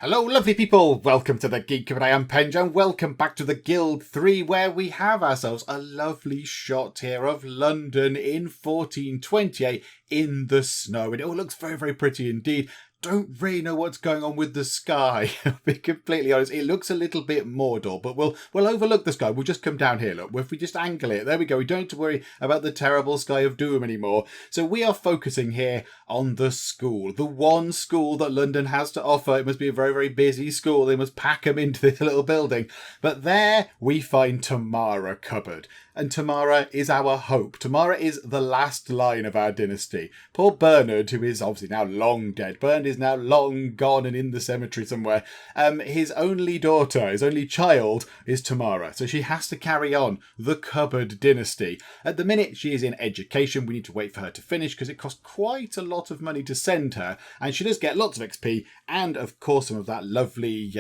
Hello lovely people, welcome to the Geek, and I am Penj, and welcome back to the Guild 3, where we have ourselves a lovely shot here of London in 1428 in the snow, and it all looks very, very pretty indeed. Don't really know what's going on with the sky, to be completely honest. It looks a little bit Mordor, but we'll overlook the sky. We'll just come down here, look. If we just angle it, there we go. We don't have to worry about the terrible sky of doom anymore. So we are focusing here on the school, the one school that London has to offer. It must be a very, very busy school. They must pack them into this little building. But there we find Tamara cupboard. And Tamara is our hope. Tamara is the last line of our dynasty. Poor Bernard, who is obviously now long dead. Bernard is now long gone and in the cemetery somewhere. His only daughter, his only child is Tamara. So she has to carry on the cupboard dynasty. At the minute, she is in education. We need to wait for her to finish because it costs quite a lot of money to send her. And she does get lots of XP and, of course, some of that lovely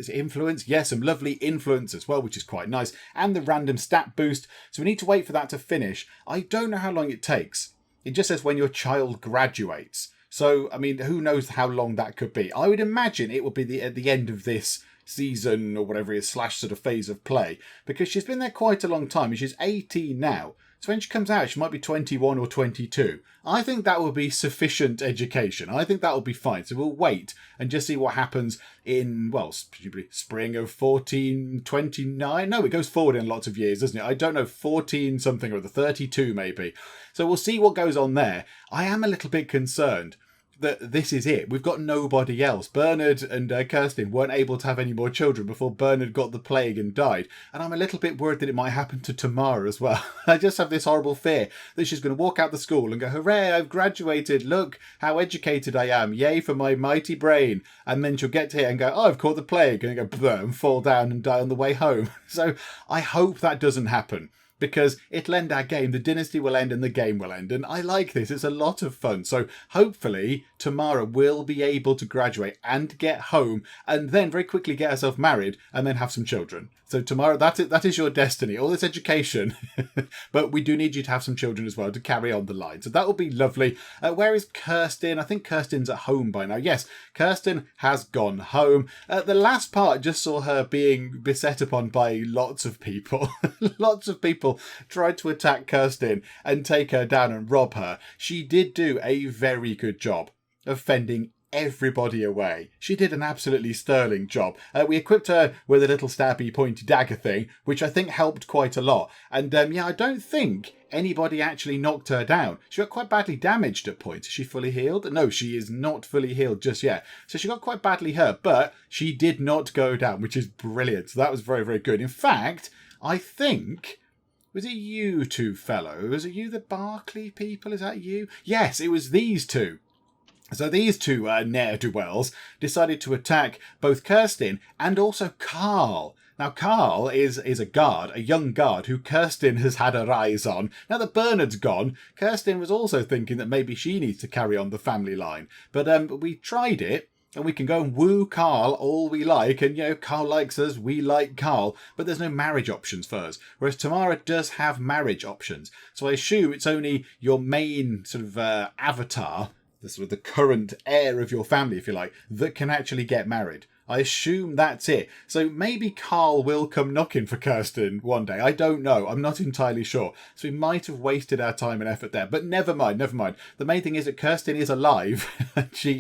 influence. Yes, some lovely influence as well, which is quite nice. And the random stat boost. So we need to wait for that to finish. I don't know how long it takes. It just says when your child graduates. So, I mean, who knows how long that could be. I would imagine it will be at the end of this season or whatever it is, / sort of phase of play. Because she's been there quite a long time and she's 18 now. So when she comes out, she might be 21 or 22. I think that will be sufficient education. I think that will be fine. So we'll wait and just see what happens in, well, presumably spring of 1429. No, it goes forward in lots of years, doesn't it? I don't know, 14 something or the 32 maybe. So we'll see what goes on there. I am a little bit concerned that this is it. We've got nobody else. Bernard and Kirstyn weren't able to have any more children before Bernard got the plague and died. And I'm a little bit worried that it might happen to Tamara as well. I just have this horrible fear that she's going to walk out the school and go, hooray, I've graduated. Look how educated I am. Yay for my mighty brain. And then she'll get to here and go, oh, I've caught the plague. And go, and fall down and die on the way home. So I hope that doesn't happen. Because it'll end our game, the dynasty will end and the game will end. And I like this, it's a lot of fun. So hopefully Tamara will be able to graduate and get home and then very quickly get herself married and then have some children. So Tamara, that is your destiny, all this education. But we do need you to have some children as well to carry on the line. So that will be lovely. Where is Kirstyn? I think Kirstyn's at home by now. Yes, Kirstyn has gone home. The last part just saw her being beset upon by lots of people. Lots of people tried to attack Kirstyn and take her down and rob her. She did do a very good job of fending everybody away. She did an absolutely sterling job. We equipped her with a little stabby pointy dagger thing, which I think helped quite a lot. And I don't think anybody actually knocked her down. She got quite badly damaged at points. Is she fully healed? No, she is not fully healed just yet. So she got quite badly hurt, but she did not go down, which is brilliant. So that was very, very good. In fact, I think... was it you two fellows? Are you the Barclay people? Is that you? Yes, it was these two. So these two ne'er-do-wells decided to attack both Kirstyn and also Carl. Now, Carl is a guard, a young guard, who Kirstyn has had her eyes on. Now that Bernard's gone, Kirstyn was also thinking that maybe she needs to carry on the family line. But we tried it. And we can go and woo Carl all we like. And, Carl likes us, we like Carl. But there's no marriage options for us. Whereas Tamara does have marriage options. So I assume it's only your main sort of avatar, the sort of the current heir of your family, if you like, that can actually get married. I assume that's it. So maybe Carl will come knocking for Kirstyn one day. I don't know. I'm not entirely sure. So we might have wasted our time and effort there. But never mind. The main thing is that Kirstyn is alive and she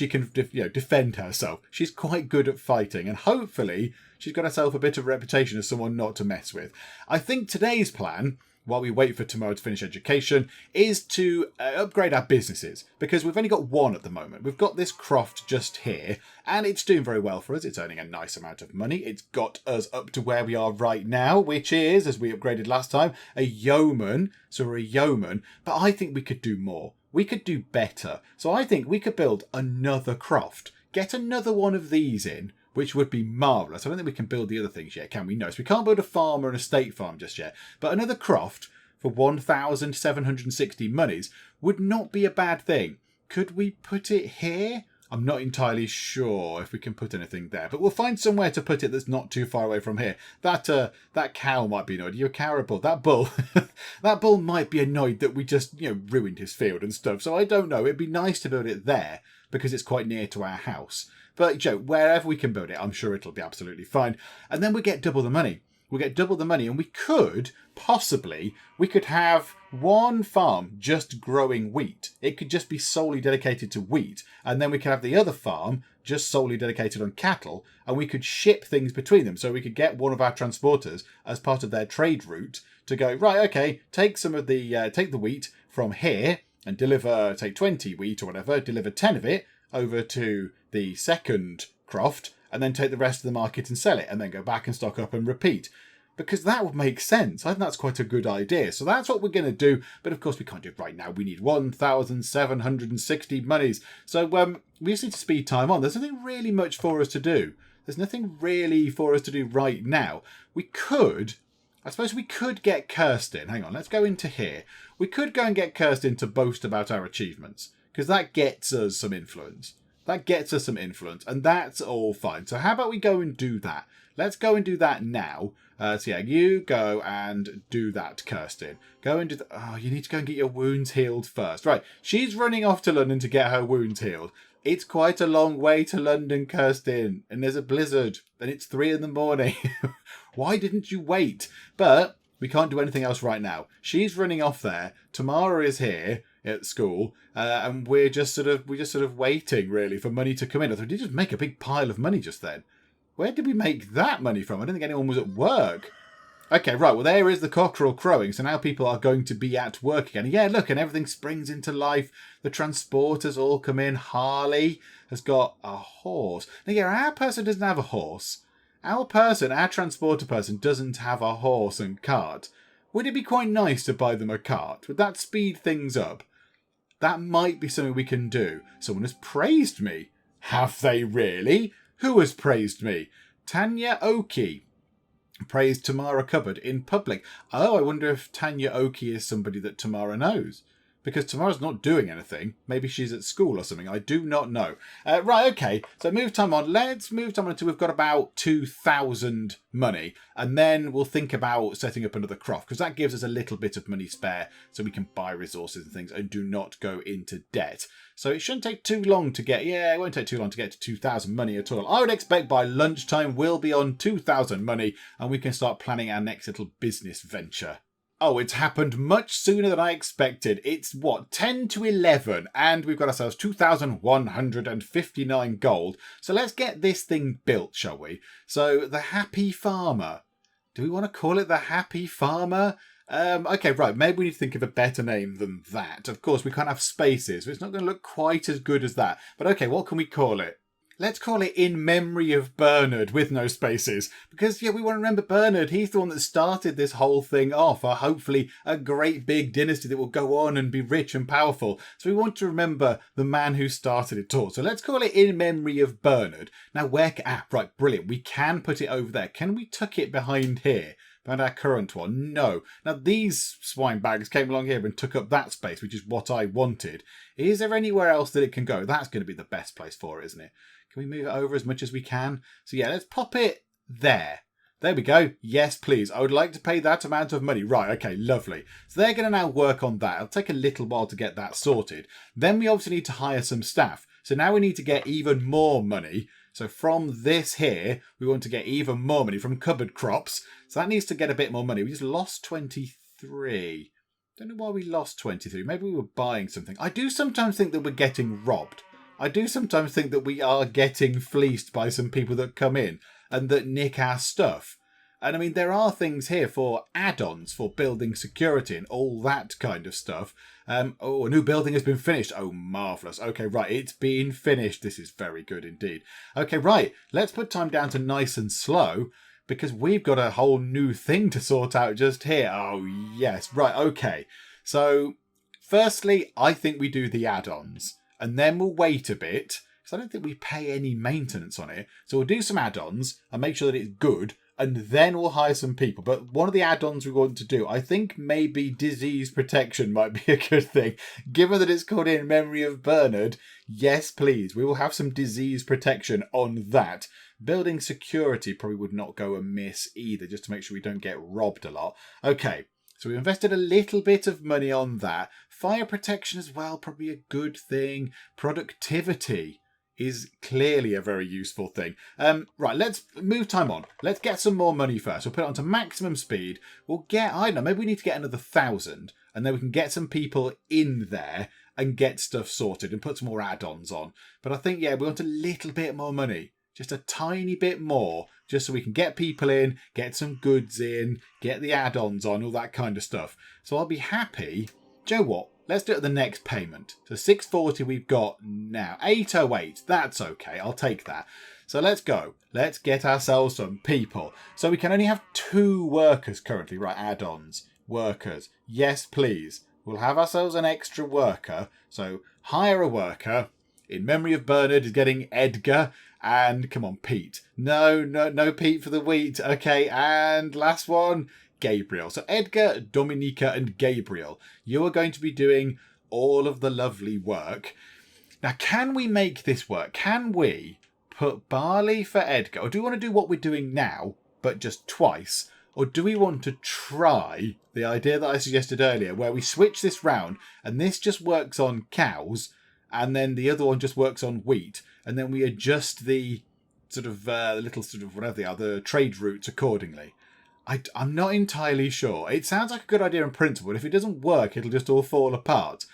can defend herself. She's quite good at fighting and hopefully she's got herself a bit of a reputation as someone not to mess with. I think today's plan, while we wait for Tamara to finish education, is to upgrade our businesses, because we've only got one at the moment. We've got this croft just here, and it's doing very well for us. It's earning a nice amount of money. It's got us up to where we are right now, which is, as we upgraded last time, a yeoman. So we're a yeoman, but I think we could do more. We could do better. So I think we could build another croft, get another one of these in, which would be marvellous. I don't think we can build the other things yet, can we? No, so we can't build a farm or an estate farm just yet. But another croft for 1,760 monies would not be a bad thing. Could we put it here? I'm not entirely sure if we can put anything there, but we'll find somewhere to put it that's not too far away from here. That cow might be annoyed. Are you a cow or a bull? That bull, that bull might be annoyed that we just, ruined his field and stuff. So I don't know. It'd be nice to build it there because it's quite near to our house. But, wherever we can build it, I'm sure it'll be absolutely fine. And then we get double the money. We'll get double the money, and we could have one farm just growing wheat. It could just be solely dedicated to wheat. And then we could have the other farm just solely dedicated on cattle, and we could ship things between them. So we could get one of our transporters as part of their trade route to go, right, okay, take some of the, take the wheat from here and take 20 wheat or whatever, deliver 10 of it over to the second croft, and then take the rest of the market and sell it, and then go back and stock up and repeat. Because that would make sense. I think that's quite a good idea. So that's what we're going to do. But of course, we can't do it right now. We need 1,760 monies. So we just need to speed time on. There's nothing really much for us to do. There's nothing really for us to do right now. I suppose we could get Kirstyn. Hang on, let's go into here. We could go and get Kirstyn to boast about our achievements, because that gets us some influence. And that's all fine. So how about we go and do that? Let's go and do that now. So yeah, you go and do that, Kirstyn. Go and do that. Oh, you need to go and get your wounds healed first. Right, she's running off to London to get her wounds healed. It's quite a long way to London, Kirstyn, and there's a blizzard, and it's 3 a.m. Why didn't you wait? But we can't do anything else right now. She's running off there. Tamara is here at school, and we're just sort of waiting really for money to come in. We did just make a big pile of money just then. Where did we make that money from? I don't think anyone was at work. Okay, right, well, there is the cockerel crowing, so now people are going to be at work again. Yeah, look, and everything springs into life. The transporters all come in. Harley has got a horse. Now, yeah, our person doesn't have a horse. Our transporter person, doesn't have a horse and cart. Would it be quite nice to buy them a cart? Would that speed things up? That might be something we can do. Someone has praised me. Have they really? Who has praised me? Tanya Oki praised Tamara Cupboard in public. Oh, I wonder if Tanya Oki is somebody that Tamara knows. Because Tamara's not doing anything. Maybe she's at school or something. I do not know. Right, okay. So move time on. Let's move time on until we've got about 2,000 money. And then we'll think about setting up another croft. Because that gives us a little bit of money spare. So we can buy resources and things and do not go into debt. So it shouldn't take too long to get... Yeah, it won't take too long to get to 2,000 money at all. I would expect by lunchtime we'll be on 2,000 money. And we can start planning our next little business venture. Oh, it's happened much sooner than I expected. It's, 10 to 11, and we've got ourselves 2,159 gold. So let's get this thing built, shall we? So, the Happy Farmer. Do we want to call it the Happy Farmer? Okay, right, maybe we need to think of a better name than that. Of course, we can't have spaces, so it's not going to look quite as good as that. But okay, what can we call it? Let's call it In Memory of Bernard with no spaces. Because, yeah, we want to remember Bernard. He's the one that started this whole thing off. Or hopefully a great big dynasty that will go on and be rich and powerful. So we want to remember the man who started it all. So let's call it In Memory of Bernard. Now, right, brilliant. We can put it over there. Can we tuck it behind here? Behind our current one? No. Now, these swine bags came along here and took up that space, which is what I wanted. Is there anywhere else that it can go? That's going to be the best place for it, isn't it? Can we move it over as much as we can? So yeah, let's pop it there. There we go. Yes, please. I would like to pay that amount of money. Right, okay, lovely. So they're going to now work on that. It'll take a little while to get that sorted. Then we obviously need to hire some staff. So now we need to get even more money. So from this here, we want to get even more money from cupboard crops. So that needs to get a bit more money. We just lost 23. Don't know why we lost 23. Maybe we were buying something. I do sometimes think that we're getting robbed. I do sometimes think that we are getting fleeced by some people that come in and that nick our stuff. And I mean, there are things here for add-ons, for building security and all that kind of stuff. Oh, a new building has been finished. Oh, marvellous. Okay, right, it's been finished. This is very good indeed. Okay, right, let's put time down to nice and slow because we've got a whole new thing to sort out just here. Oh, yes, right, okay. So, firstly, I think we do the add-ons. And then we'll wait a bit, because I don't think we pay any maintenance on it. So we'll do some add-ons and make sure that it's good, and then we'll hire some people. But one of the add-ons we want to do, I think maybe disease protection might be a good thing. Given that it's called In Memory of Bernard, yes, please. We will have some disease protection on that. Building security probably would not go amiss either, just to make sure we don't get robbed a lot. Okay. So we invested a little bit of money on that. Fire protection as well, probably a good thing. Productivity is clearly a very useful thing. Right, let's move time on. Let's get some more money first. We'll put it onto maximum speed. We'll get, I don't know, maybe we need to get another 1,000, and then we can get some people in there and get stuff sorted and put some more add-ons on. But I think, yeah, we want a little bit more money. Just a tiny bit more, just so we can get people in, get some goods in, get the add-ons on, all that kind of stuff. So I'll be happy. Do you know what? Let's do it at the next payment. So 640 we've got now. 808, that's okay. I'll take that. So let's go. Let's get ourselves some people. So we can only have 2 workers currently. Right, add-ons. Workers. Yes, please. We'll have ourselves an extra worker. So hire a worker. In memory of Bernard is getting Edgar. And come on, Pete. No Pete for the wheat. Okay, and last one, Gabriel. So Edgar, Dominica, and Gabriel. You are going to be doing all of the lovely work. Now, can we make this work? Can we put barley for Edgar? Or do we want to do what we're doing now, but just twice? Or do we want to try the idea that I suggested earlier, where we switch this round, and this just works on cows, and then the other one just works on wheat, and then we adjust the sort of little sort of whatever they are, the trade routes accordingly. I'm not entirely sure. It sounds like a good idea in principle, but if it doesn't work, it'll just all fall apart.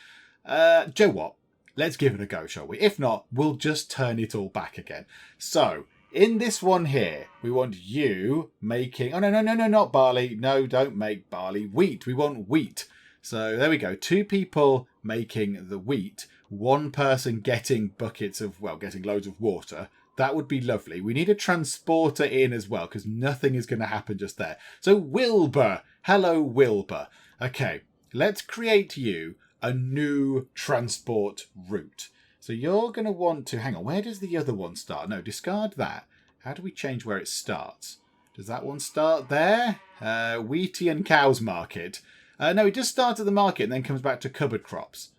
Do you know what? Let's give it a go, shall we? If not, we'll just turn it all back again. So, in this one here, we want you making... Oh, no, not barley. No, don't make barley. Wheat. We want wheat. So, there we go. 2 people making the wheat. 1 person getting buckets of, well, getting loads of water. That would be lovely. We need a transporter in as well, because nothing is going to happen just there. So Wilbur. Hello, Wilbur. Okay, let's create you a new transport route. So you're going to want to... Hang on, where does the other one start? No, discard that. How do we change where it starts? Does that one start there? Wheaty and Cows Market. No, it just starts at the market and then comes back to cupboard crops.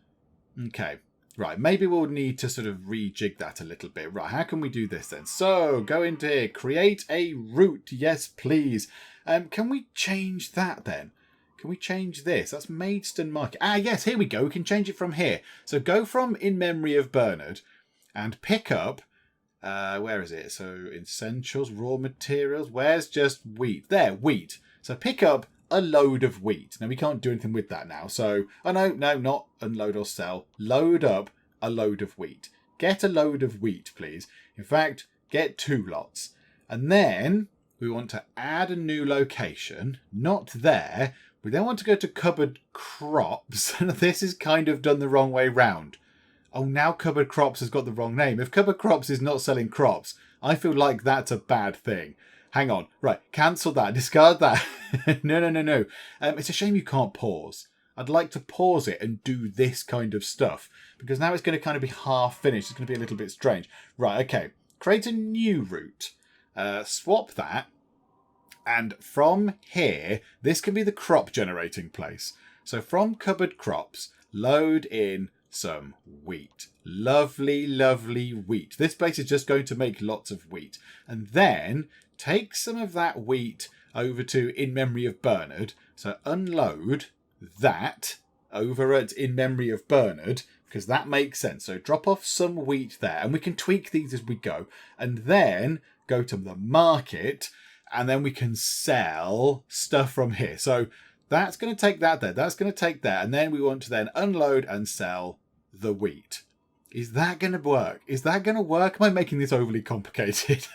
Okay. Right, maybe we'll need to sort of rejig that a little bit. Right, how can we do this then? So, go into here, create a route. Yes, please. Can we change that then? Can we change this? That's Maidstone Market. Ah, yes, here we go. We can change it from here. So, go from In Memory of Bernard and pick up... where is it? So, Essentials, Raw Materials. Where's just wheat? There, wheat. So, pick up a load of wheat. Now, we can't do anything with that now. So, oh no, not unload or sell. Load up a load of wheat. Get a load of wheat, please. In fact, get 2 lots. And then we want to add a new location. Not there. We then want to go to cupboard crops. And this is kind of done the wrong way round. Oh, now cupboard crops has got the wrong name. If cupboard crops is not selling crops, I feel like that's a bad thing. Hang on. Right, cancel that. Discard that. No. It's a shame you can't pause. I'd like to pause it and do this kind of stuff, because now it's going to kind of be half finished. It's going to be a little bit strange. Right, okay. Create a new route. Swap that. And from here, this can be the crop generating place. So from cupboard crops, load in some wheat. Lovely, lovely wheat. This place is just going to make lots of wheat. And then take some of that wheat over to In Memory of Bernard. So unload that over at In Memory of Bernard, because that makes sense. So drop off some wheat there, and we can tweak these as we go. And then go to the market, and then we can sell stuff from here. So that's going to take that there. That's going to take that. And then we want to then unload and sell the wheat. Is that going to work? Is that going to work? Am I making this overly complicated?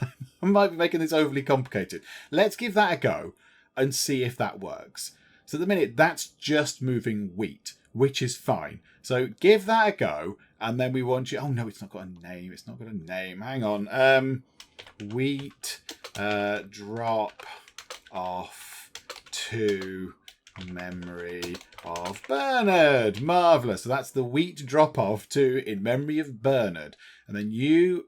I might be making this overly complicated. Let's give that a go and see if that works. So at the minute, that's just moving wheat, which is fine. So give that a go, and then we want you... Oh, no, it's not got a name. It's not got a name. Hang on. Wheat drop off to Memory of Bernard. Marvellous. So that's the wheat drop off to In Memory of Bernard. And then you...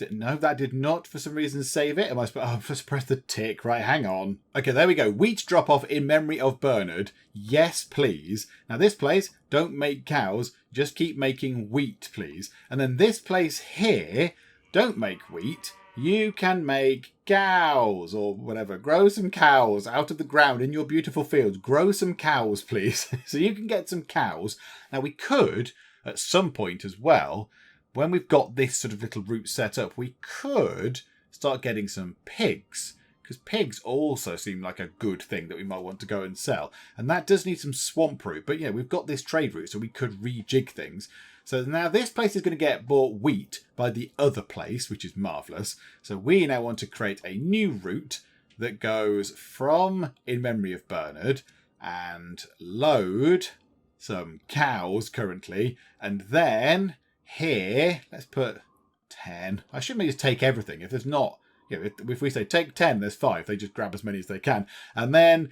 No, that did not for some reason save it. Am I supposed... Oh, just press the tick. Right, hang on. Okay, there we go. Wheat drop off In Memory of Bernard. Yes, please. Now this place, don't make cows. Just keep making wheat, please. And then this place here, don't make wheat. You can make cows or whatever. Grow some cows out of the ground in your beautiful fields. Grow some cows, please. So you can get some cows. Now we could, at some point as well, when we've got this sort of little route set up, we could start getting some pigs. Because pigs also seem like a good thing that we might want to go and sell. And that does need some swamp route. But yeah, we've got this trade route, so we could rejig things. So now this place is going to get bought wheat by the other place, which is marvellous. So we now want to create a new route that goes from In Memory of Bernard and load some cows currently. And then here, let's put 10. I shouldn't just take everything. If there's not... Yeah, if we say take 10, there's 5. They just grab as many as they can. And then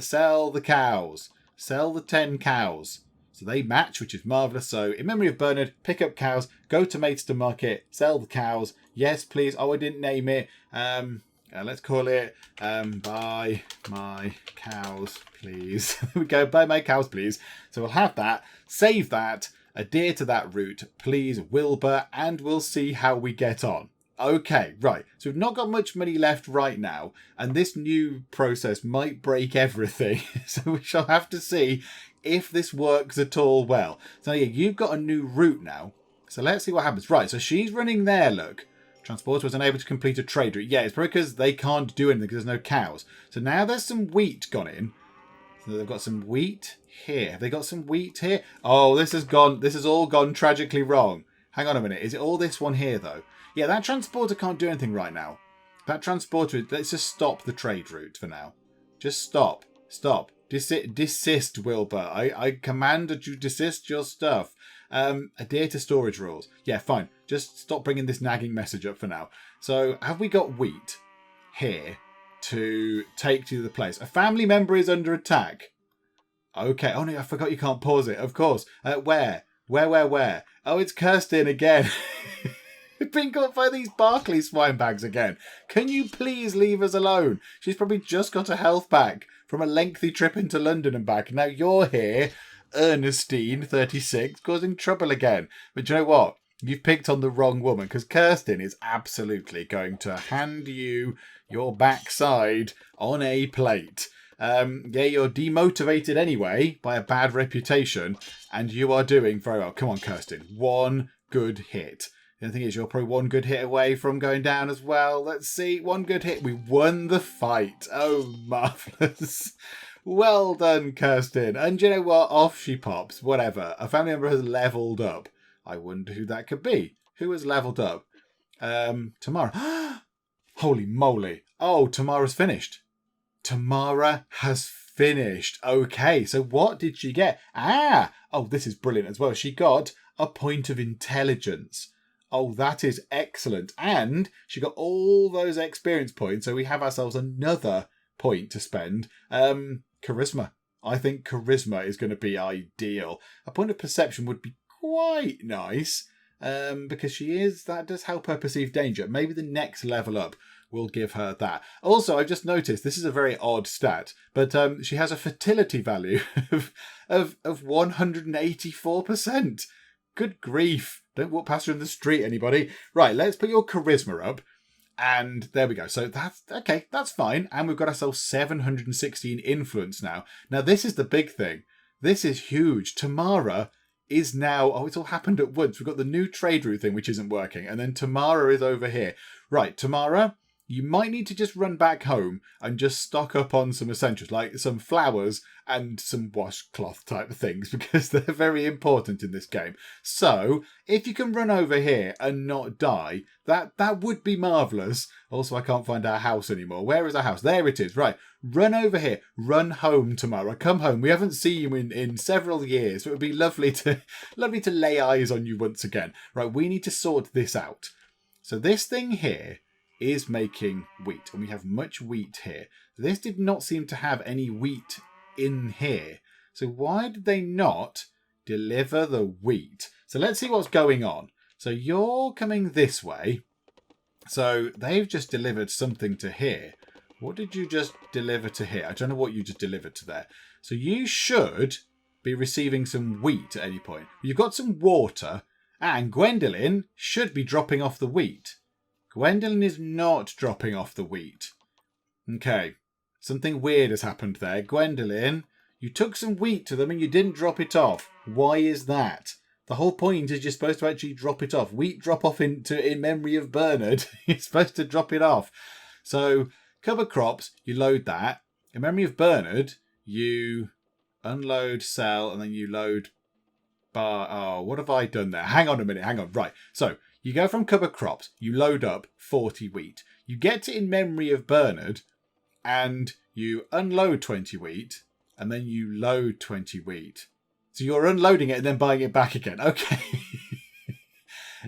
sell the cows. Sell the 10 cows. So they match, which is marvellous. So In Memory of Bernard, pick up cows, go to Maidstone Market, sell the cows. Yes, please. Oh, I didn't name it. Let's call it Buy My Cows, please. There we go. Buy My Cows, please. So we'll have that. Save that. Adhere to that route, please, Wilbur, and we'll see how we get on. Okay, right. So we've not got much money left right now, and this new process might break everything. So we shall have to see if this works at all well. So yeah, you've got a new route now. So let's see what happens. Right, so she's running there, look. Transporter was unable to complete a trade route. Yeah, it's because they can't do anything because there's no cows. So now there's some wheat gone in. So they've got some wheat here. Have they got some wheat here? Oh, this has all gone tragically wrong. Hang on a minute. Is it all this one here, though? Yeah, that transporter can't do anything right now. That transporter, let's just stop the trade route for now. Just stop. Stop. Desist, Wilbur. I command that you desist your stuff. Adhere to storage rules. Yeah, fine. Just stop bringing this nagging message up for now. So, have we got wheat here to take to the place? A family member is under attack. Okay. Oh, no, I forgot you can't pause it. Of course. Where? Where? Oh, it's Kirstyn again. We've been caught by these Barclay swine bags again. Can you please leave us alone? She's probably just got a health pack from a lengthy trip into London and back. Now you're here, Ernestine, 36, causing trouble again. But you know what? You've picked on the wrong woman, because Kirstyn is absolutely going to hand you your backside on a plate. Yeah, you're demotivated anyway by a bad reputation, and you are doing very well. Come on, Kirstyn. One good hit. The thing is, you're probably one good hit away from going down as well. Let's see. One good hit. We won the fight. Oh, marvellous. Well done, Kirstyn. And you know what? Off she pops. Whatever. A family member has leveled up. I wonder who that could be. Who has leveled up? Tamara. Holy moly. Oh, Tamara's finished. Tamara has finished. Okay, so what did she get? Oh, this is brilliant as well. She got a point of intelligence. Oh, that is excellent. And she got all those experience points, so we have ourselves another point to spend. Charisma. I think charisma is going to be ideal. A point of perception would be quite nice, because that does help her perceive danger. Maybe the next level up will give her that. Also, I've just noticed, this is a very odd stat, but she has a fertility value of 184%. Good grief. Don't walk past her in the street, anybody. Right, let's put your charisma up. And there we go. So that's okay. That's fine. And we've got ourselves 716 influence now. Now, this is the big thing. This is huge. Tamara is now... Oh, it's all happened at once. We've got the new trade route thing, which isn't working. And then Tamara is over here. Right, Tamara, you might need to just run back home and just stock up on some essentials, like some flowers and some washcloth type of things, because they're very important in this game. So, if you can run over here and not die, that would be marvellous. Also, I can't find our house anymore. Where is our house? There it is. Right, run over here. Run home, Tamara. Come home. We haven't seen you in several years, so it would be lovely to lay eyes on you once again. Right, we need to sort this out. So this thing here is making wheat, and we have much wheat here. This did not seem to have any wheat in here. So why did they not deliver the wheat? So let's see what's going on. So you're coming this way. So they've just delivered something to here. What did you just deliver to here? I don't know what you just delivered to there. So you should be receiving some wheat at any point. You've got some water, and Gwendolyn should be dropping off the wheat. Gwendolyn is not dropping off the wheat. Okay, something weird has happened there. Gwendolyn, you took some wheat to them and you didn't drop it off. Why is that? The whole point is you're supposed to actually drop it off. Wheat drop off in memory of Bernard. You're supposed to drop it off. So cover crops, you load that. In memory of Bernard, you unload, sell, and then you load bar. Oh, what have I done there? Hang on a minute. Hang on. Right. So you go from cover crops, you load up 40 wheat. You get to in memory of Bernard, and you unload 20 wheat, and then you load 20 wheat. So you're unloading it and then buying it back again. Okay.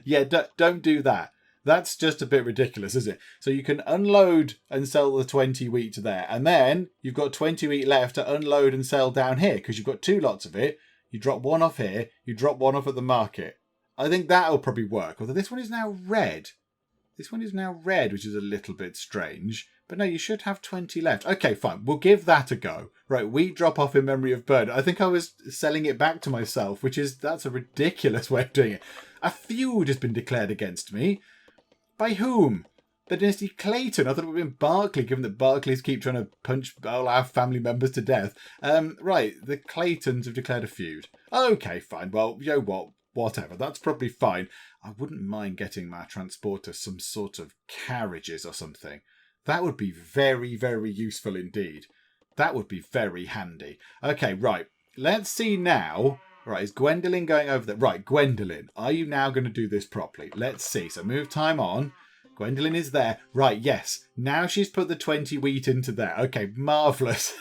Yeah, don't do that. That's just a bit ridiculous, isn't it? So you can unload and sell the 20 wheat there. And then you've got 20 wheat left to unload and sell down here because you've got 2 lots of it. You drop one off here. You drop one off at the market. I think that'll probably work. Although this one is now red. This one is now red, which is a little bit strange. But no, you should have 20 left. Okay, fine. We'll give that a go. Right, wheat drop off in memory of Bird. I think I was selling it back to myself, that's a ridiculous way of doing it. A feud has been declared against me. By whom? The Dynasty Clayton. I thought it would have been Barclay, given that Barclays keep trying to punch all our family members to death. Right, the Claytons have declared a feud. Okay, fine. Well, you know what? Whatever. That's probably fine. I wouldn't mind getting my transporter some sort of carriages or something. That would be very, very useful indeed. That would be very handy. Okay, right. Let's see now. Right, is Gwendolyn going over there? Right, Gwendolyn, are you now going to do this properly? Let's see. So move time on. Gwendolyn is there. Right, yes. Now she's put the 20 wheat into there. Okay, marvellous.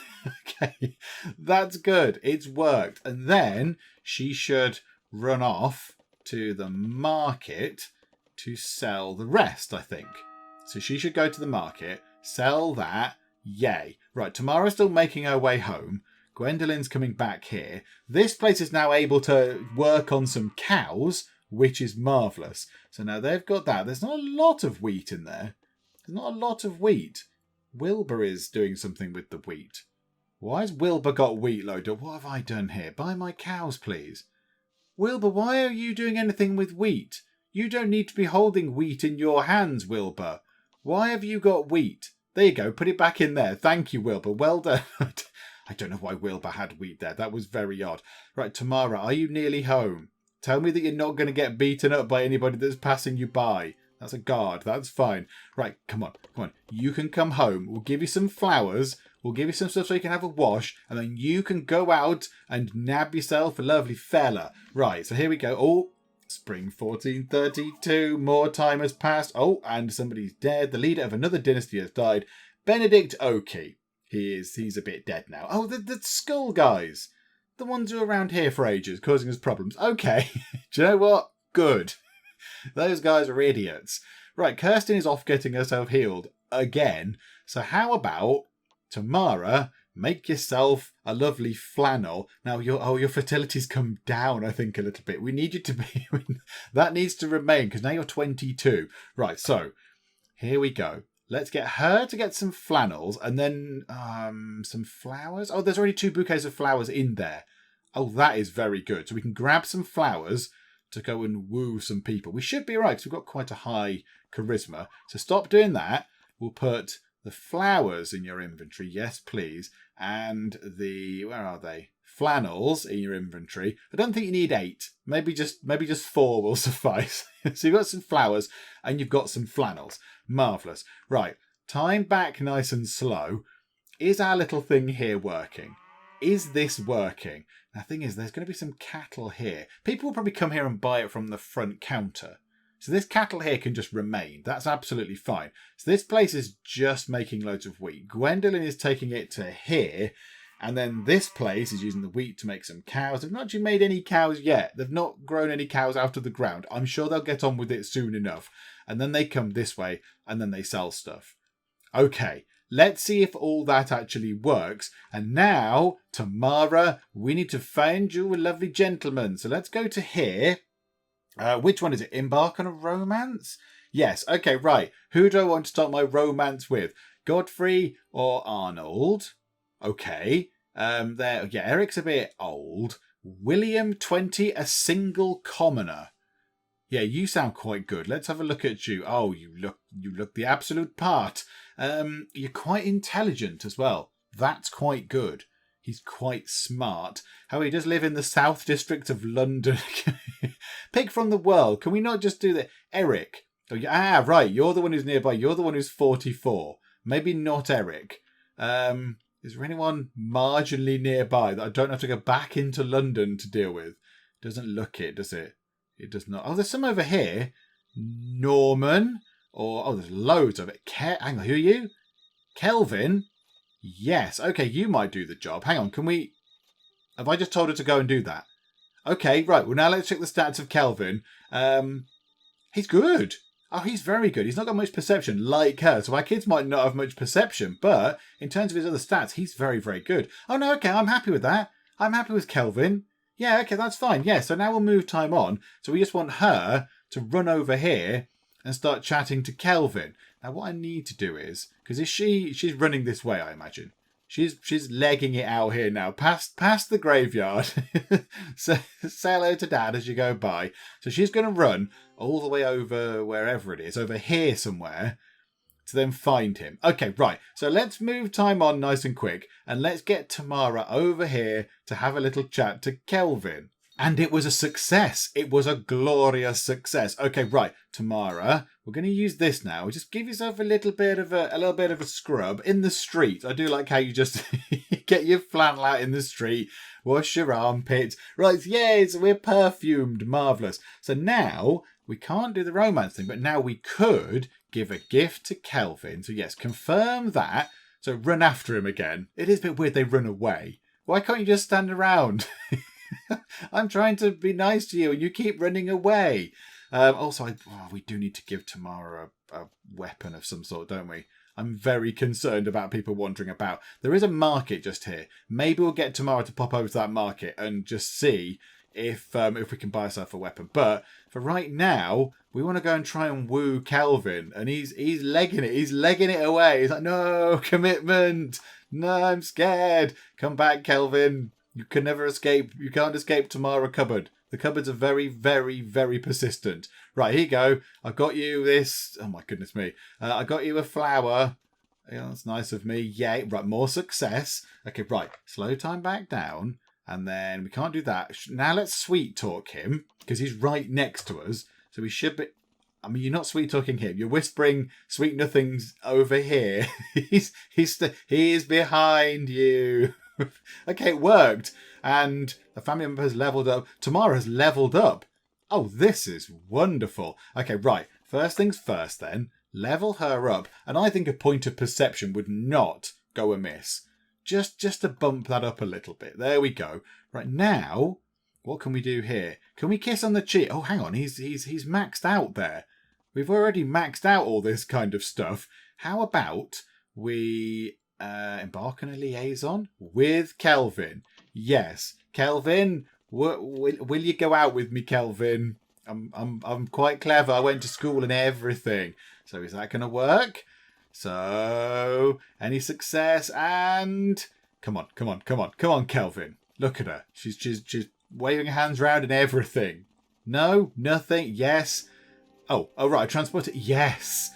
Okay, that's good. It's worked. And then she should run off to the market to sell the rest, I think. So she should go to the market, sell that. Yay. Right, Tamara's still making her way home. Gwendolyn's coming back here. This place is now able to work on some cows, which is marvellous. So now they've got that. There's not a lot of wheat in there. There's not a lot of wheat. Wilbur is doing something with the wheat. Why has Wilbur got wheat loaded up? What have I done here? Buy my cows, please. Wilbur, why are you doing anything with wheat? You don't need to be holding wheat in your hands, Wilbur. Why have you got wheat? There you go. Put it back in there. Thank you, Wilbur. Well done. I don't know why Wilbur had wheat there. That was very odd. Right, Tamara, are you nearly home? Tell me that you're not going to get beaten up by anybody that's passing you by. That's a guard. That's fine. Right, come on. Come on. You can come home. We'll give you some flowers. We'll give you some stuff so you can have a wash. And then you can go out and nab yourself a lovely fella. Right, so here we go. Oh, spring 1432. More time has passed. Oh, and somebody's dead. The leader of another dynasty has died. Benedict Oakey. He's a bit dead now. Oh, the skull guys. The ones who are around here for ages, causing us problems. Okay. Do you know what? Good. Those guys are idiots. Right, Kirstyn is off getting herself healed again. So how about Tamara, make yourself a lovely flannel. Now your fertility's come down, I think, a little bit. We need you to be that needs to remain because now you're 22. Right, so here we go. Let's get her to get some flannels and then some flowers. Oh, there's already 2 bouquets of flowers in there. Oh, that is very good. So we can grab some flowers to go and woo some people. We should be right because we've got quite a high charisma. So stop doing that. We'll put the flowers in your inventory. Yes, please. And where are they? Flannels in your inventory. I don't think you need 8. Maybe just 4 will suffice. So you've got some flowers and you've got some flannels. Marvellous. Right. Time back nice and slow. Is our little thing here working? Is this working? Now, the thing is, there's going to be some cattle here. People will probably come here and buy it from the front counter. So this cattle here can just remain. That's absolutely fine. So this place is just making loads of wheat. Gwendolyn is taking it to here. And then this place is using the wheat to make some cows. They've not actually made any cows yet. They've not grown any cows out of the ground. I'm sure they'll get on with it soon enough. And then they come this way and then they sell stuff. Okay, let's see if all that actually works. And now, Tamara, we need to find you a lovely gentleman. So let's go to here. Which one is it? Embark on a romance? Yes, okay, right. Who do I want to start my romance with? Godfrey or Arnold? Okay. Eric's a bit old. William, 20, a single commoner. Yeah, you sound quite good. Let's have a look at you. Oh, you look the absolute part. You're quite intelligent as well. That's quite good. He's quite smart. However, he does live in the South District of London. Pick from the world. Can we not just do that? Eric. Right. You're the one who's nearby. You're the one who's 44. Maybe not Eric. Is there anyone marginally nearby that I don't have to go back into London to deal with? Doesn't look it, does it? It does not. Oh, there's some over here. Norman. There's loads of it. Hang on, who are you? Kelvin? Yes. Okay, you might do the job. Hang on, have I just told her to go and do that? Okay, right. Well, now let's check the stats of Kelvin. He's good. Oh, he's very good. He's not got much perception like her. So our kids might not have much perception. But in terms of his other stats, he's very, very good. Oh, no, okay. I'm happy with that. I'm happy with Kelvin. Yeah, okay, that's fine. Yeah, so now we'll move time on. So we just want her to run over here and start chatting to Kelvin. Now, what I need to do is, because she's running this way, I imagine. She's legging it out here now, past the graveyard. So say hello to Dad as you go by. So she's going to run all the way over wherever it is, over here somewhere, to then find him. Okay, right. So let's move time on nice and quick, and let's get Tamara over here to have a little chat to Kelvin. And it was a success. It was a glorious success. Okay, right, Tamara, we're going to use this now. Just give yourself a little bit of a scrub in the street. I do like how you just get your flannel out in the street, wash your armpits. Right, yes, we're perfumed, marvellous. So now we can't do the romance thing, but now we could give a gift to Kelvin. So yes, confirm that. So run after him again. It is a bit weird they run away. Why can't you just stand around? I'm trying to be nice to you and you keep running away. Also, we do need to give Tamara a weapon of some sort, don't we? I'm very concerned about people wandering about. There is a market just here. Maybe we'll get Tamara to pop over to that market and just see if we can buy ourselves a weapon. But for right now, we want to go and try and woo Kelvin. And he's legging it. He's legging it away. He's like, no, commitment. No, I'm scared. Come back, Kelvin. You can never escape. You can't escape Tamara cupboard. The cupboards are very, very, very persistent. Right, here you go. I got you this. Oh, my goodness me. I got you a flower. Yeah, that's nice of me. Yay. Right, more success. Okay, right. Slow time back down. And then we can't do that. Now let's sweet talk him because he's right next to us. So we should be... I mean, you're not sweet talking him. You're whispering sweet nothings over here. He is behind you. Okay, it worked. And the family member has leveled up. Tamara has leveled up. Oh, this is wonderful. Okay, right. First things first then. Level her up. And I think a point of perception would not go amiss. Just to bump that up a little bit. There we go. Right, now, what can we do here? Can we kiss on the cheek? Oh, hang on. He's maxed out there. We've already maxed out all this kind of stuff. How about we... embark on a liaison with Kelvin. Yes, Kelvin, will you go out with me, Kelvin? I'm quite clever. I went to school and everything. So is that going to work? So any success? And come on, Kelvin. Look at her. She's waving her hands around and everything. No, nothing. Yes. Oh, right. Transport it. Yes.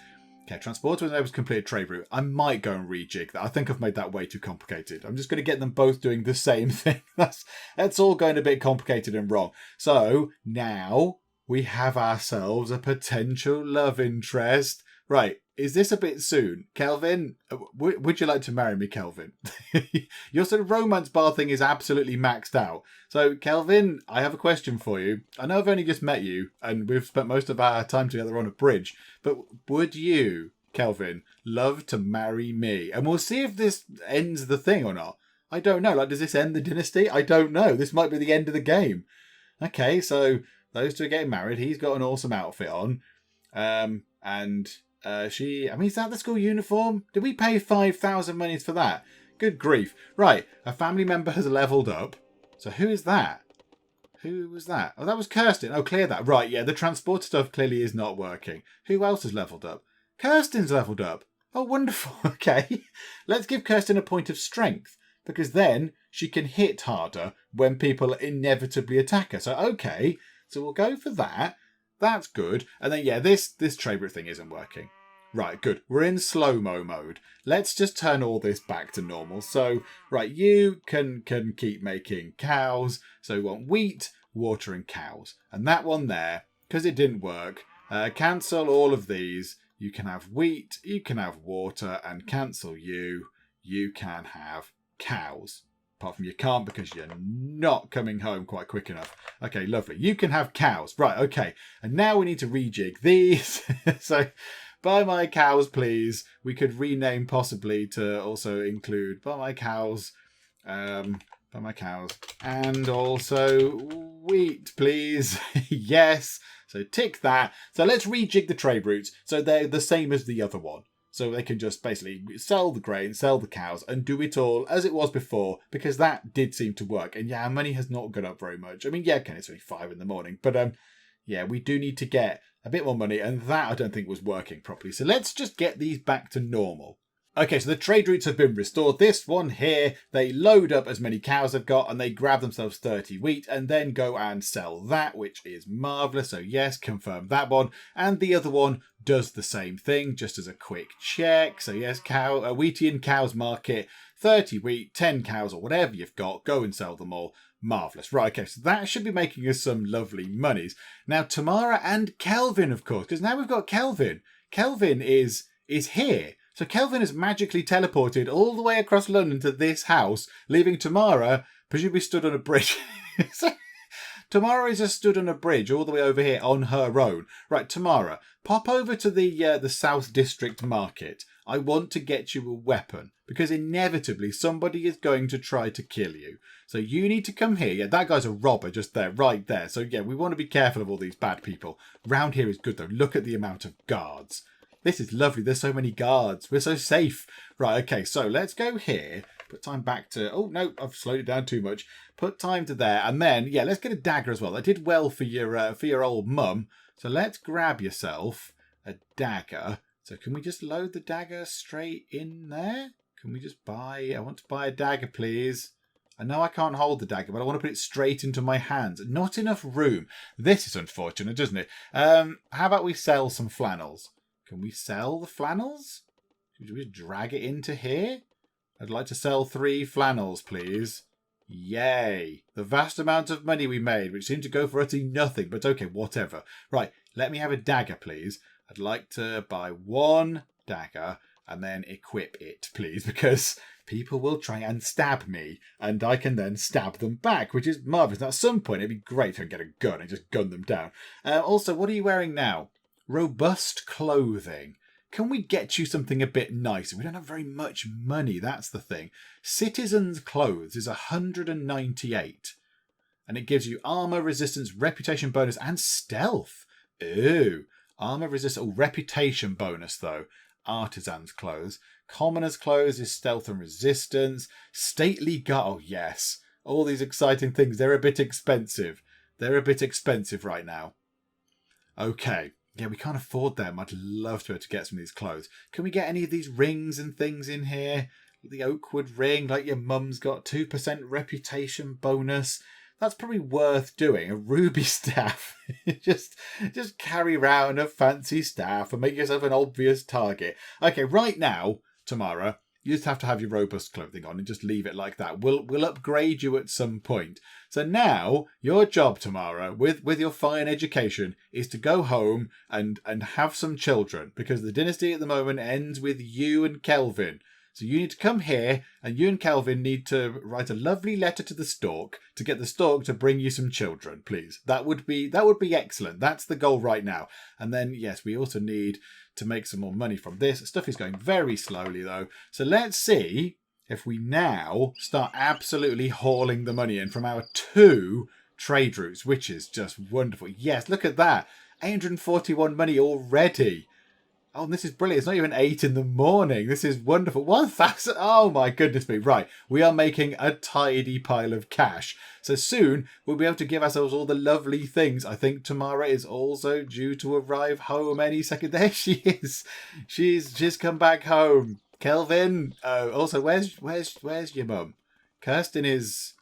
Okay, transporter was completed trade route. I might go and rejig that. I think I've made that way too complicated. I'm just going to get them both doing the same thing. That's all going a bit complicated and wrong. So now we have ourselves a potential love interest. Right, is this a bit soon? Kelvin, would you like to marry me, Kelvin? Your sort of romance bar thing is absolutely maxed out. So, Kelvin, I have a question for you. I know I've only just met you, and we've spent most of our time together on a bridge, but would you, Kelvin, love to marry me? And we'll see if this ends the thing or not. I don't know. Like, does this end the dynasty? I don't know. This might be the end of the game. Okay, so those two are getting married. He's got an awesome outfit on. Is that the school uniform? Did we pay 5,000 monies for that? Good grief. Right, a family member has leveled up. So who is that? Who was that? Oh, that was Kirstyn. Oh, clear that. Right, yeah, the transport stuff clearly is not working. Who else has leveled up? Kirstyn's leveled up. Oh, wonderful. Okay. Let's give Kirstyn a point of strength, because then she can hit harder when people inevitably attack her. So, okay, so we'll go for that. That's good. And then, yeah, this trade route thing isn't working. Right, good. We're in slow-mo mode. Let's just turn all this back to normal. So, right, you can keep making cows. So we want wheat, water and cows. And that one there, because it didn't work, cancel all of these. You can have wheat, you can have water, and cancel you. You can have cows. Apart from you can't because you're not coming home quite quick enough. Okay, lovely. You can have cows. Right, okay. And now we need to rejig these. So... buy my cows, please. We could rename possibly to also include buy my cows, and also wheat, please. Yes. So tick that. So let's rejig the trade routes so they're the same as the other one. So they can just basically sell the grain, sell the cows, and do it all as it was before, because that did seem to work. And yeah, our money has not gone up very much. I mean, yeah, okay, it's only 5 a.m, but yeah, we do need to get a bit more money, and that I don't think was working properly. So let's just get these back to normal. Okay, so the trade routes have been restored. This one here, they load up as many cows they've got, and they grab themselves 30 wheat, and then go and sell that, which is marvellous. So yes, confirm that one. And the other one does the same thing, just as a quick check. So yes, Wheaty and Cows Market, 30 wheat, 10 cows, or whatever you've got, go and sell them all. Marvellous. Right, okay, so that should be making us some lovely monies. Now, Tamara and Kelvin, of course, because now we've got Kelvin. Kelvin is here. So Kelvin has magically teleported all the way across London to this house, leaving Tamara presumably stood on a bridge. So, Tamara is just stood on a bridge all the way over here on her own. Right, Tamara, pop over to the South District Market. I want to get you a weapon, because inevitably somebody is going to try to kill you. So you need to come here. Yeah, that guy's a robber just there, right there. So yeah, we want to be careful of all these bad people. Round here is good though. Look at the amount of guards. This is lovely. There's so many guards. We're so safe. Right, okay, so let's go here. Put time back to... oh, no, I've slowed it down too much. Put time to there. And then, yeah, let's get a dagger as well. That did well for your old mum. So let's grab yourself a dagger. So can we just load the dagger straight in there? Can we just buy... I want to buy a dagger, please. I know I can't hold the dagger, but I want to put it straight into my hands. Not enough room. This is unfortunate, isn't it? How about we sell some flannels? Can we sell the flannels? Should we drag it into here? I'd like to sell 3 flannels, please. Yay. The vast amount of money we made, which seemed to go for utterly nothing, but okay, whatever. Right, let me have a dagger, please. I'd like to buy 1 dagger and then equip it, please, because people will try and stab me, and I can then stab them back, which is marvellous. Now, at some point, it'd be great if I could get a gun and just gun them down. Also, what are you wearing now? Robust clothing. Can we get you something a bit nicer? We don't have very much money, that's the thing. Citizen's clothes is 198. And it gives you armor, resistance, reputation bonus, and stealth. Ooh. Armor, resistance, reputation bonus, though. Artisan's clothes. Commoner's clothes is stealth and resistance. Stately guard. Oh, yes. All these exciting things. They're a bit expensive. They're a bit expensive right now. Okay. Yeah, we can't afford them. I'd love to be able to get some of these clothes. Can we get any of these rings and things in here? The Oakwood ring, like your mum's got, 2% reputation bonus. That's probably worth doing. A ruby staff. just carry around a fancy staff and make yourself an obvious target. Okay, right now, Tamara, you just have to have your robust clothing on and just leave it like that. We'll upgrade you at some point. So now, your job, Tamara, with your fine education, is to go home and have some children. Because the dynasty at the moment ends with you and Kelvin. So you need to come here, and you and Kelvin need to write a lovely letter to the stork to get the stork to bring you some children, please. That would be excellent. That's the goal right now. And then, yes, we also need to make some more money from this. Stuff is going very slowly, though. So let's see if we now start absolutely hauling the money in from our 2 trade routes, which is just wonderful. Yes, look at that. 841 money already. Oh, and this is brilliant. It's not even 8 in the morning. This is wonderful. 1,000. Oh, my goodness me. Right. We are making a tidy pile of cash. So soon we'll be able to give ourselves all the lovely things. I think Tamara is also due to arrive home any second. There she is. She's come back home. Kelvin. Also, where's your mum? Kirstyn is...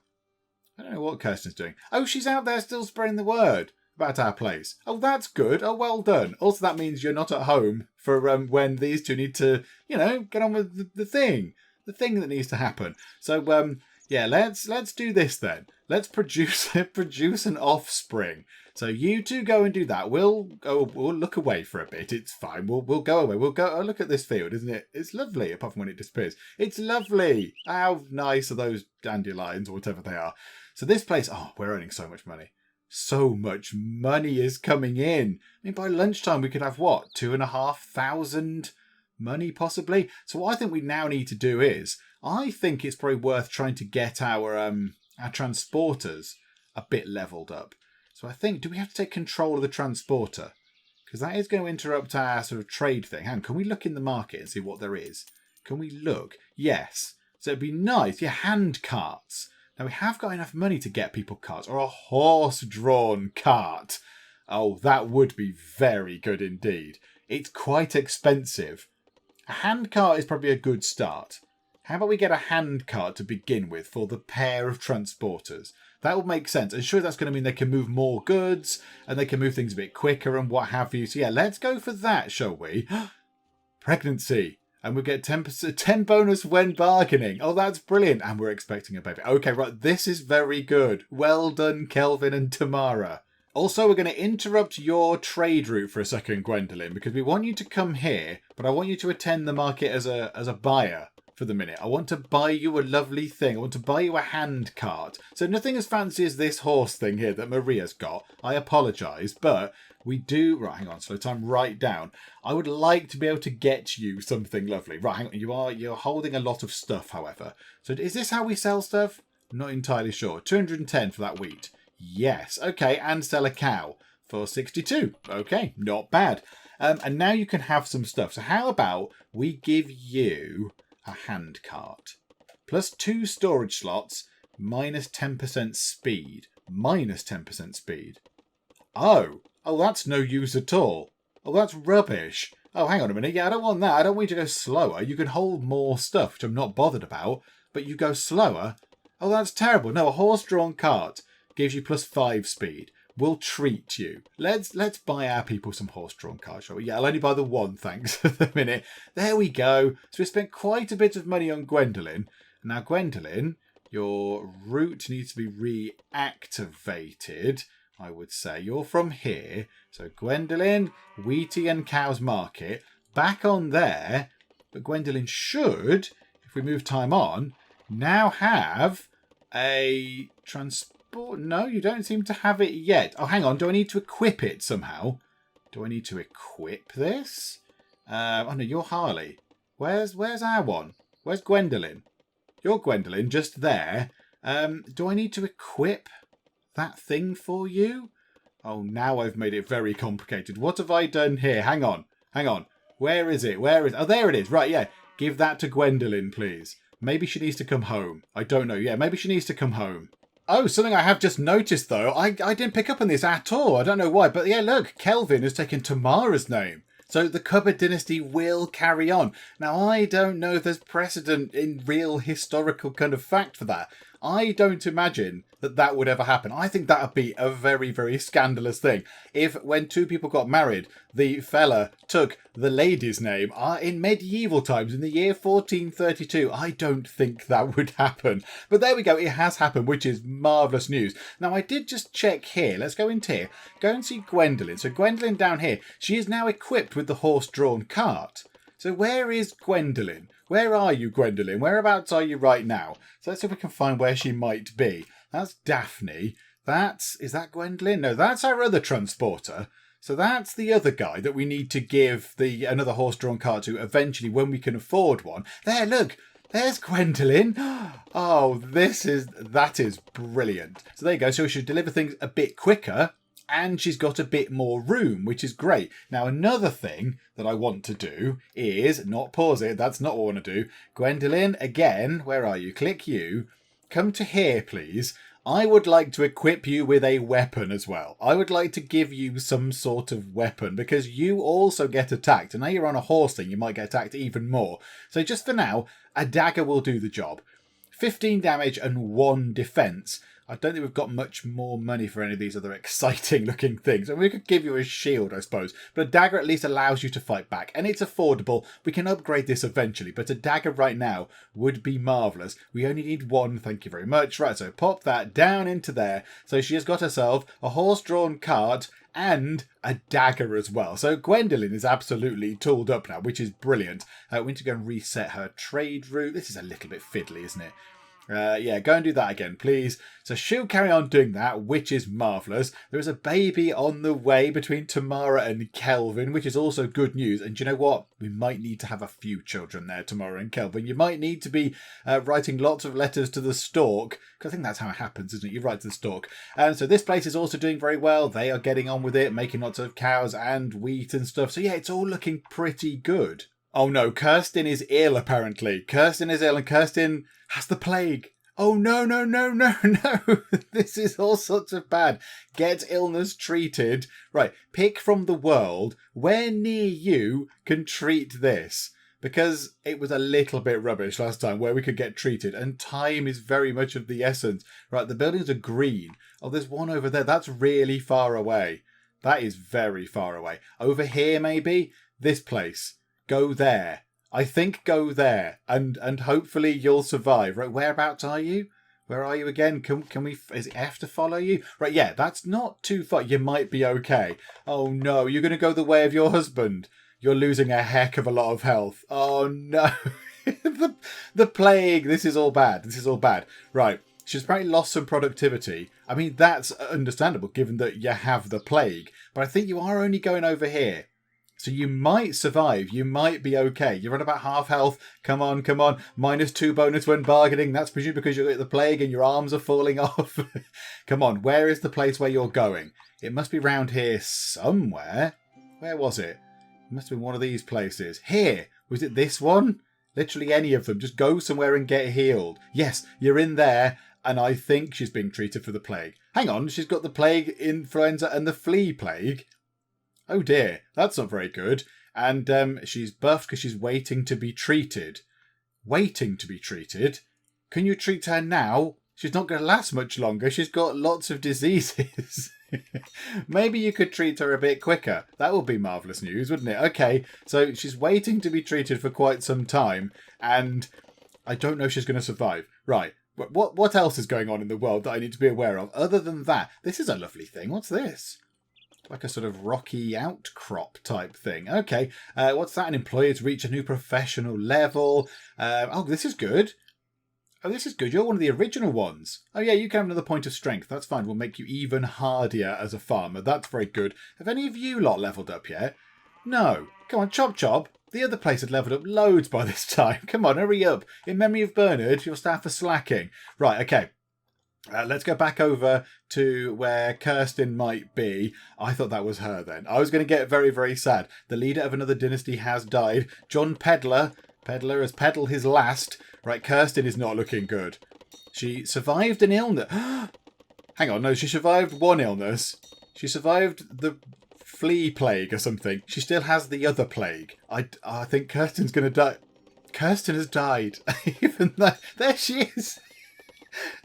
I don't know what Kirstyn's doing. Oh, she's out there still spreading the word about our place. Oh, that's good. Oh, well done. Also, that means you're not at home for when these two need to, get on with the thing that needs to happen. So, yeah, let's do this then. Let's produce an offspring. So you two go and do that. We'll look away for a bit. It's fine. We'll go away. We'll go. Oh, look at this field, isn't it? It's lovely. Apart from when it disappears, it's lovely. How nice are those dandelions or whatever they are? So this place. Oh, we're earning so much money. So much money is coming in. I mean, by lunchtime we could have what, 2,500 money possibly. So what I think we now need to do is, I think it's probably worth trying to get our transporters a bit leveled up. So I think, do we have to take control of the transporter? Because that is going to interrupt our sort of trade thing. Hang on, can we look in the market and see what there is? Can we look? Yes. So it'd be nice. Yeah, hand carts. Now, we have got enough money to get people carts, or a horse-drawn cart. Oh, that would be very good indeed. It's quite expensive. A hand cart is probably a good start. How about we get a hand cart to begin with for the pair of transporters? That would make sense. And sure, that's going to mean they can move more goods, and they can move things a bit quicker and what have you. So yeah, let's go for that, shall we? Pregnancy. And we get 10 bonus when bargaining. Oh, that's brilliant. And we're expecting a baby. Okay, right. This is very good. Well done, Kelvin and Tamara. Also, we're going to interrupt your trade route for a second, Gwendolyn, because we want you to come here, but I want you to attend the market as a buyer for the minute. I want to buy you a lovely thing. I want to buy you a hand cart. So nothing as fancy as this horse thing here that Maria's got. I apologise, but we do... Right, hang on. Slow time right down. I would like to be able to get you something lovely. Right, hang on. You're holding a lot of stuff, however. So is this how we sell stuff? I'm not entirely sure. 210 for that wheat. Yes. Okay, and sell a cow for 62. Okay, not bad. And now you can have some stuff. So how about we give you a hand cart? Plus 2 storage slots, minus 10% speed. Minus 10% speed. Oh, that's no use at all. Oh, that's rubbish. Oh, hang on a minute. Yeah, I don't want that. I don't want you to go slower. You can hold more stuff, which I'm not bothered about, but you go slower. Oh, that's terrible. No, a horse-drawn cart gives you plus 5 speed. We'll treat you. Let's buy our people some horse-drawn carts, shall we? Yeah, I'll only buy the one, thanks, for the minute. There we go. So we spent quite a bit of money on Gwendolyn. Now, Gwendolyn, your route needs to be reactivated, I would say. You're from here. So Gwendolyn, Wheaty and Cows Market, back on there. But Gwendolyn should, if we move time on, now have a transport. No, you don't seem to have it yet. Oh, hang on. Do I need to equip it somehow? Do I need to equip this? Oh, no, you're Harley. Where's our one? Where's Gwendolyn? You're Gwendolyn, just there. Do I need to equip that thing for you? Oh, now I've made it very complicated. What have I done here? Hang on. Where is it? Oh, there it is. Right, yeah. Give that to Gwendolyn, please. Maybe she needs to come home. I don't know. Yeah, maybe she needs to come home. Oh, something I have just noticed, though. I didn't pick up on this at all. I don't know why. But yeah, look, Kelvin has taken Tamara's name. So the Cupboard Dynasty will carry on. Now, I don't know if there's precedent in real historical kind of fact for that. I don't imagine that would ever happen. I think that would be a very, very scandalous thing. If when two people got married, the fella took the lady's name in medieval times, in the year 1432, I don't think that would happen. But there we go. It has happened, which is marvellous news. Now, I did just check here. Let's go into here. Go and see Gwendolyn. So Gwendolyn down here, she is now equipped with the horse-drawn cart. So where is Gwendolyn? Where are you, Gwendolyn? Whereabouts are you right now? So let's see if we can find where she might be. That's Daphne. Is that Gwendolyn? No, that's our other transporter. So that's the other guy that we need to give another horse-drawn cart to eventually when we can afford one. There, look. There's Gwendolyn. Oh, that is brilliant. So there you go. So we should deliver things a bit quicker. And she's got a bit more room, which is great. Now, another thing that I want to do is, not pause it, that's not what I want to do. Gwendolyn, again, where are you? Click you. Come to here, please. I would like to equip you with a weapon as well. I would like to give you some sort of weapon because you also get attacked. And now you're on a horse thing, you might get attacked even more. So just for now, a dagger will do the job. 15 damage and 1 defense. I don't think we've got much more money for any of these other exciting looking things. And we could give you a shield, I suppose. But a dagger at least allows you to fight back. And it's affordable. We can upgrade this eventually. But a dagger right now would be marvellous. We only need one, thank you very much. Right, so pop that down into there. So she has got herself a horse-drawn cart and a dagger as well. So Gwendolyn is absolutely tooled up now, which is brilliant. We need to go and reset her trade route. This is a little bit fiddly, isn't it? Yeah, go and do that again, please. So she'll carry on doing that, which is marvellous. There is a baby on the way between Tamara and Kelvin, which is also good news. And do you know what? We might need to have a few children there, Tamara and Kelvin. You might need to be writing lots of letters to the stork, because I think that's how it happens, isn't it? You write to the stork. And so this place is also doing very well. They are getting on with it, making lots of cows and wheat and stuff. So yeah, it's all looking pretty good. Oh no, Kirstyn is ill apparently. Kirstyn is ill and Kirstyn has the plague. Oh no, no, no, no, no. This is all sorts of bad. Get illness treated. Right, pick from the world where near you can treat this. Because it was a little bit rubbish last time where we could get treated. And time is very much of the essence. Right, the buildings are green. Oh, there's one over there. That's really far away. That is very far away. Over here maybe? This place. Go there. I think go there, and hopefully you'll survive. Right, whereabouts are you? Where are you again? Can we? Is it F to follow you? Right, yeah, that's not too far. You might be okay. Oh no, you're going to go the way of your husband. You're losing a heck of a lot of health. Oh no, the plague. This is all bad. This is all bad. Right, she's apparently lost some productivity. I mean, that's understandable given that you have the plague. But I think you are only going over here. So you might survive. You might be okay. You're at about half health. Come on, come on. -2 bonus when bargaining. That's presumably because you're at the plague and your arms are falling off. Come on. Where is the place where you're going? It must be round here somewhere. Where was it? It must have been one of these places. Here. Was it this one? Literally any of them. Just go somewhere and get healed. Yes, you're in there. And I think she's being treated for the plague. Hang on. She's got the plague, influenza and the flea plague. Oh dear, that's not very good. And she's buffed because she's waiting to be treated. Waiting to be treated? Can you treat her now? She's not going to last much longer. She's got lots of diseases. Maybe you could treat her a bit quicker. That would be marvellous news, wouldn't it? Okay, so she's waiting to be treated for quite some time. And I don't know if she's going to survive. Right, what else is going on in the world that I need to be aware of? Other than that, this is a lovely thing. What's this? Like a sort of rocky outcrop type thing. Okay, what's that? An employer to reach a new professional level. Oh, this is good. Oh, this is good. You're one of the original ones. Oh, yeah, you can have another point of strength. That's fine. We'll make you even hardier as a farmer. That's very good. Have any of you lot levelled up yet? No. Come on, Chop Chop. The other place had levelled up loads by this time. Come on, hurry up. In memory of Bernard, your staff are slacking. Right, okay. Let's go back over to where Kirstyn might be. I thought that was her then. I was going to get very, very sad. The leader of another dynasty has died. John Peddler has peddled his last. Right, Kirstyn is not looking good. She survived an illness. Hang on, no, she survived one illness. She survived the flea plague or something. She still has the other plague. I think Kirstyn's going to die. Kirstyn has died. Even though... There she is.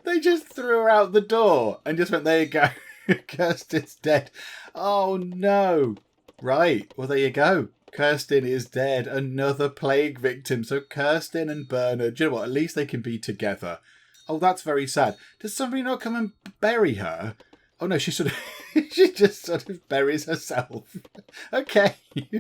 They just threw her out the door and just went, there you go. Kirstyn's dead. Oh, no. Right. Well, there you go. Kirstyn is dead. Another plague victim. So Kirstyn and Bernard, do you know what? At least they can be together. Oh, that's very sad. Does somebody not come and bury her? Oh, no, she sort of... she just sort of buries herself. Okay,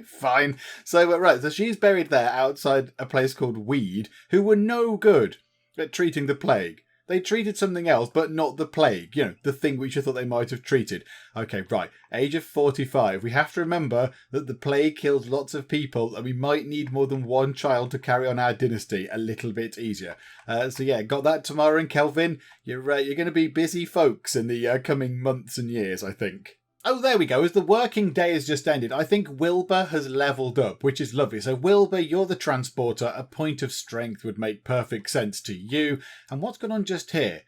fine. So, right, so she's buried there outside a place called Weed, who were no good at treating the plague. They treated something else, but not the plague. You know, the thing which you thought they might have treated. Okay, right. Age of 45. We have to remember that the plague kills lots of people, and we might need more than one child to carry on our dynasty a little bit easier. So yeah, got that, Tamara and Kelvin. You're going to be busy folks in the coming months and years, I think. Oh, there we go. As the working day has just ended, I think Wilbur has levelled up, which is lovely. So, Wilbur, you're the transporter. A point of strength would make perfect sense to you. And what's going on just here?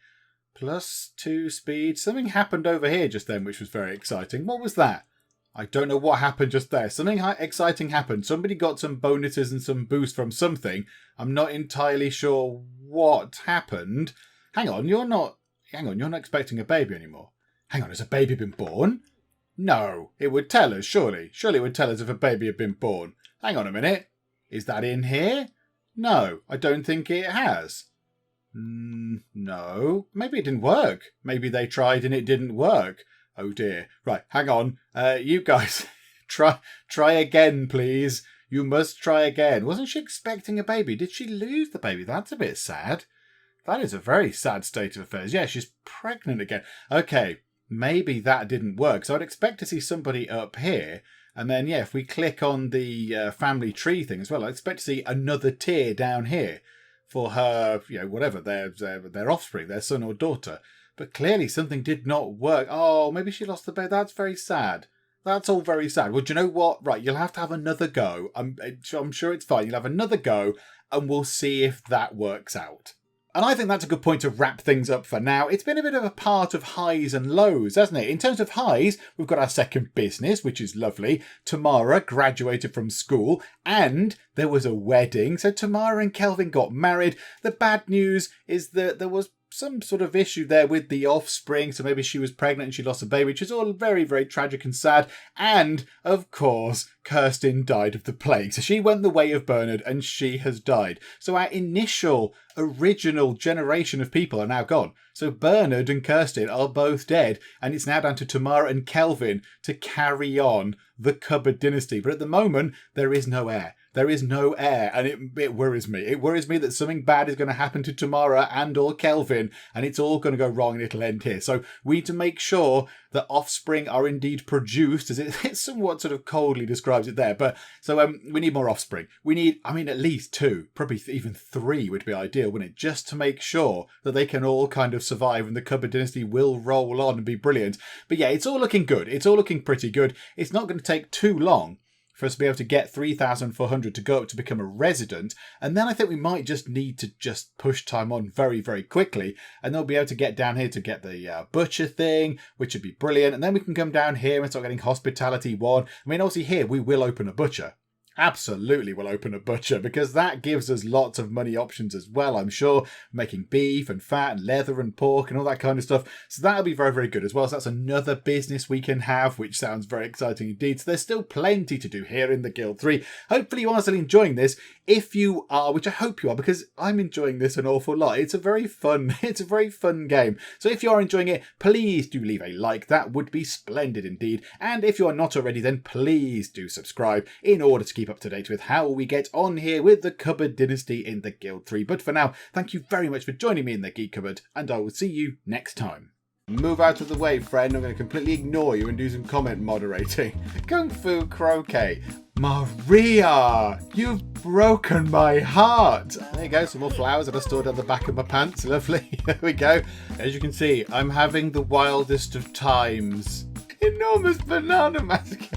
+2 speed. Something happened over here just then, which was very exciting. What was that? I don't know what happened just there. Something exciting happened. Somebody got some bonuses and some boost from something. I'm not entirely sure what happened. Hang on, you're not Hang on, you're not expecting a baby anymore. Hang on, has a baby been born? No, it would tell us, surely. Surely it would tell us if a baby had been born. Hang on a minute. Is that in here? No, I don't think it has. No. Maybe it didn't work. Maybe they tried and it didn't work. Oh dear. Right, hang on. You guys, try again, please. You must try again. Wasn't she expecting a baby? Did she lose the baby? That's a bit sad. That is a very sad state of affairs. Yeah, she's pregnant again. Okay, maybe that didn't work. So I'd expect to see somebody up here. And then, yeah, if we click on the family tree thing as well, I'd expect to see another tier down here for her, whatever, their offspring, their son or daughter. But clearly something did not work. Oh, maybe she lost the baby. That's very sad. That's all very sad. Well, do you know what? Right, you'll have to have another go. I'm sure it's fine. You'll have another go and we'll see if that works out. And I think that's a good point to wrap things up for now. It's been a bit of a part of highs and lows, hasn't it? In terms of highs, we've got our second business, which is lovely. Tamara graduated from school and there was a wedding. So Tamara and Kelvin got married. The bad news is that there was some sort of issue there with the offspring. So maybe she was pregnant and she lost a baby, which is all very, very tragic and sad. And, of course, Kirstyn died of the plague. So she went the way of Bernard and she has died. So our initial, original generation of people are now gone. So Bernard and Kirstyn are both dead. And it's now down to Tamara and Kelvin to carry on the cupboard dynasty. But at the moment, there is no heir. There is no heir, and it worries me. It worries me that something bad is going to happen to Tamara and or Kelvin, and it's all going to go wrong and it'll end here. So we need to make sure that offspring are indeed produced, as it somewhat sort of coldly describes it there. But so we need more offspring. We need, at least 2, probably even 3 would be ideal, wouldn't it? Just to make sure that they can all kind of survive and the cupboard dynasty will roll on and be brilliant. But yeah, it's all looking good. It's all looking pretty good. It's not going to take too long for us to be able to get 3,400 to go up to become a resident. And then I think we might just need to just push time on very, very quickly. And they'll be able to get down here to get the butcher thing, which would be brilliant. And then we can come down here and start getting hospitality 1. Obviously here we will open a butcher. Absolutely will open a butcher because that gives us lots of money options as well, I'm sure. Making beef and fat and leather and pork and all that kind of stuff. So that'll be very, very good as well. So that's another business we can have, which sounds very exciting indeed. So there's still plenty to do here in the Guild 3. Hopefully you are still enjoying this. If you are, which I hope you are, because I'm enjoying this an awful lot. It's a very fun game. So if you are enjoying it, please do leave a like. That would be splendid indeed. And if you are not already, then please do subscribe in order to keep up to date with how we get on here with the Cupboard Dynasty in the Guild 3. But for now, thank you very much for joining me in the Geek Cupboard, and I will see you next time. Move out of the way, friend. I'm going to completely ignore you and do some comment moderating. Kung Fu Croquet. Maria, you've broken my heart. There you go, some more flowers that I stored on the back of my pants. Lovely. There we go. As you can see, I'm having the wildest of times. Enormous banana mask.